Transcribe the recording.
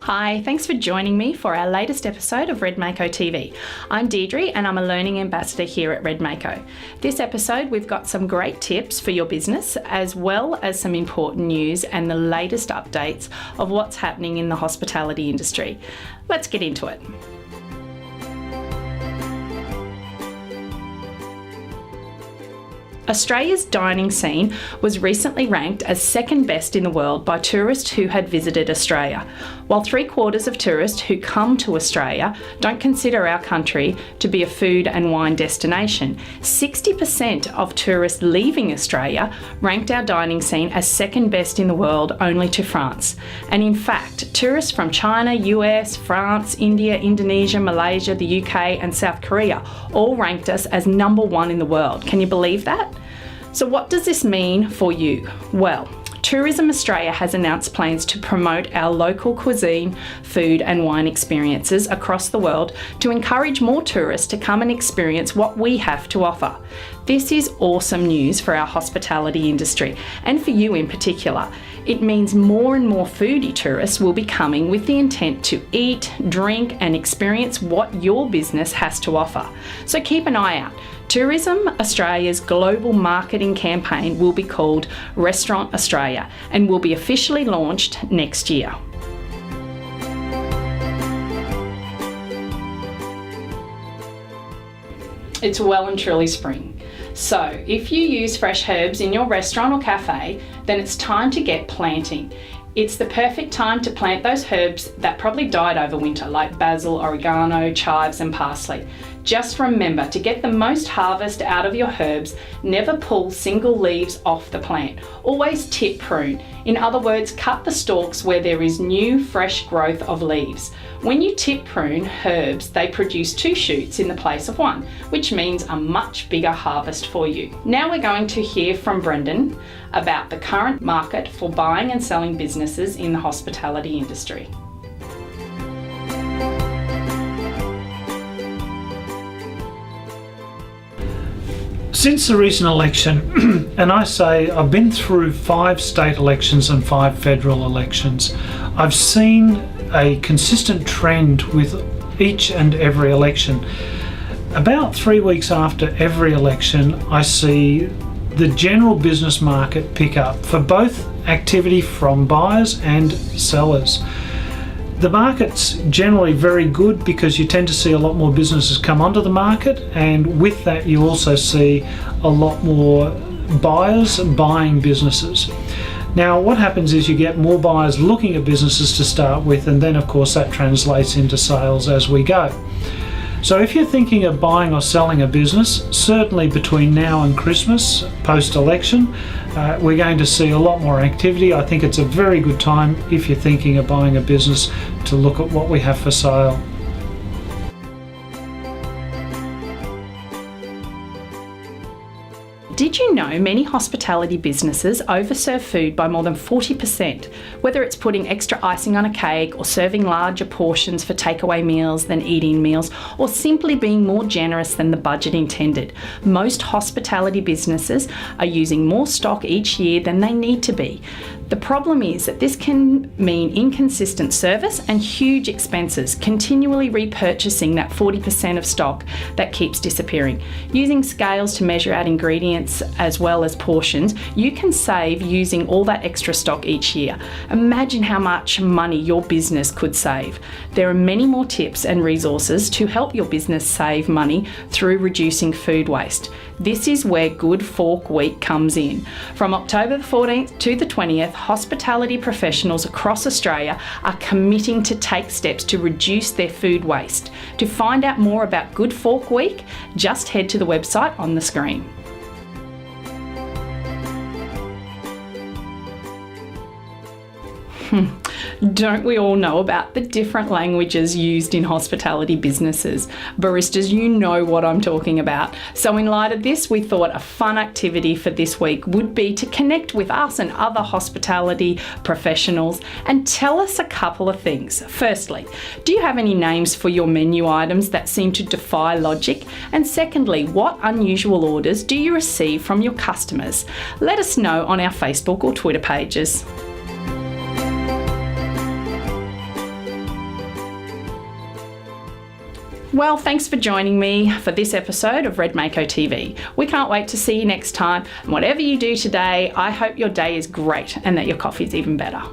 Hi, thanks for joining me for our latest episode of Redmako TV. I'm Deirdre and I'm a Learning Ambassador here at Redmako. This episode we've got some great tips for your business as well as some important news and the latest updates of what's happening in the hospitality industry. Let's get into it. Australia's dining scene was recently ranked as second best in the world by tourists who had visited Australia. While 3/4 of tourists who come to Australia don't consider our country to be a food and wine destination, 60% of tourists leaving Australia ranked our dining scene as second best in the world, only to France. And in fact, tourists from China, US, France, India, Indonesia, Malaysia, the UK and South Korea all ranked us as number one in the world. Can you believe that? So what does this mean for you? Well, Tourism Australia has announced plans to promote our local cuisine, food and wine experiences across the world to encourage more tourists to come and experience what we have to offer. This is awesome news for our hospitality industry and for you in particular. It means more and more foodie tourists will be coming with the intent to eat, drink and experience what your business has to offer. So keep an eye out. Tourism Australia's global marketing campaign will be called Restaurant Australia and will be officially launched next year. It's well and truly spring. So if you use fresh herbs in your restaurant or cafe, then it's time to get planting. It's the perfect time to plant those herbs that probably died over winter, like basil, oregano, chives and parsley. Just remember to get the most harvest out of your herbs, never pull single leaves off the plant. Always tip prune. In other words, cut the stalks where there is new, fresh growth of leaves. When you tip prune herbs, they produce 2 shoots in the place of 1, which means a much bigger harvest for you. Now we're going to hear from Brendan about the current market for buying and selling businesses in the hospitality industry. Since the recent election, and I say I've been through 5 state elections and 5 federal elections, I've seen a consistent trend with each and every election. About 3 weeks after every election, I see the general business market pick up for both activity from buyers and sellers. The market's generally very good because you tend to see a lot more businesses come onto the market, and with that you also see a lot more buyers buying businesses. Now what happens is you get more buyers looking at businesses to start with, and then of course that translates into sales as we go. So if you're thinking of buying or selling a business, certainly between now and Christmas, post-election, we're going to see a lot more activity. I think it's a very good time if you're thinking of buying a business to look at what we have for sale. Did you know many hospitality businesses overserve food by more than 40%, whether it's putting extra icing on a cake or serving larger portions for takeaway meals than eat-in meals, or simply being more generous than the budget intended? Most hospitality businesses are using more stock each year than they need to be. The problem is that this can mean inconsistent service and huge expenses, continually repurchasing that 40% of stock that keeps disappearing. Using scales to measure out ingredients as well as portions, you can save using all that extra stock each year. Imagine how much money your business could save. There are many more tips and resources to help your business save money through reducing food waste. This is where Good Fork Week comes in. From October the 14th to the 20th, hospitality professionals across Australia are committing to take steps to reduce their food waste. To find out more about Good Fork Week, just head to the website on the screen. Don't we all know about the different languages used in hospitality businesses? Baristas, you know what I'm talking about. So in light of this, we thought a fun activity for this week would be to connect with us and other hospitality professionals and tell us a couple of things. Firstly, do you have any names for your menu items that seem to defy logic? And secondly, what unusual orders do you receive from your customers? Let us know on our Facebook or Twitter pages. Well, thanks for joining me for this episode of Redmako TV. We can't wait to see you next time. And whatever you do today, I hope your day is great and that your coffee's even better.